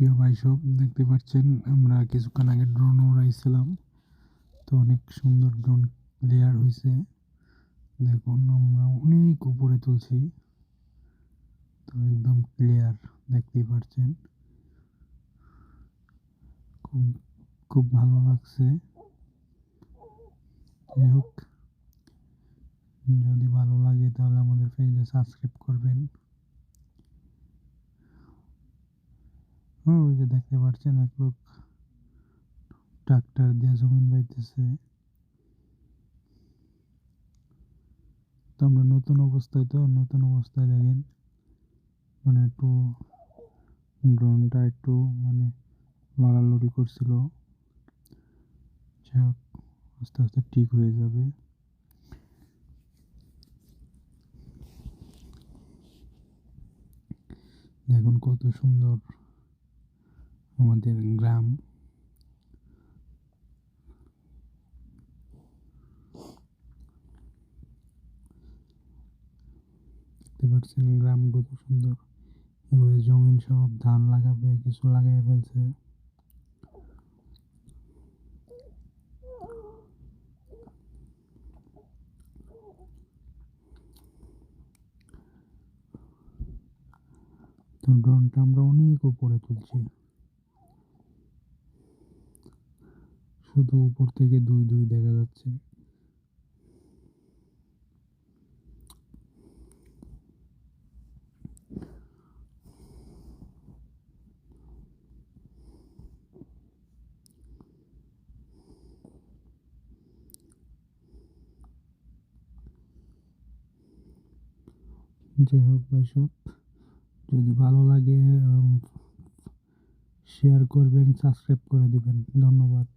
প্রিয় ভাই সব দেখতে পাচ্ছেন আমরা কিছুক্ষণ আগে ড্রোন উড়াইছিলাম, তো অনেক সুন্দর ড্রোন ক্লিয়ার হয়েছে। দেখুন আমরা অনেক উপরে তুলছি, তো একদম ক্লিয়ার দেখতেই পাচ্ছেন। খুব খুব ভালো লাগছে। যাই হোক, যদি ভালো লাগে তাহলে আমাদের পেজে সাবস্ক্রাইব করবেন। ওই যে দেখতে পাচ্ছেন এক লোক ট্রাক্টর দিয়ে জমিন বাইতেছে। তো আমরা নতুন অবস্থায় দেখেন মানে একটু ড্রোনটা একটু মানে লড়ালড়ি করছিল। যাই হোক, আস্তে আস্তে ঠিক হয়ে যাবে। দেখুন কত সুন্দর আমাদের গ্রাম। দেখতে পাচ্ছেন গ্রাম কত সুন্দর। এগুলো জমিন সব ধান লাগাবে, কিছু লাগাই ফেলছে। তো ড্রোনটা আমরা অনেক উপরে তুলছি, শুধু উপর থেকে দুই দুই দেখা যাচ্ছে। যাই হোক ভাই সব, যদি ভালো লাগে শেয়ার করবেন, সাবস্ক্রাইব করে দিবেন। ধন্যবাদ।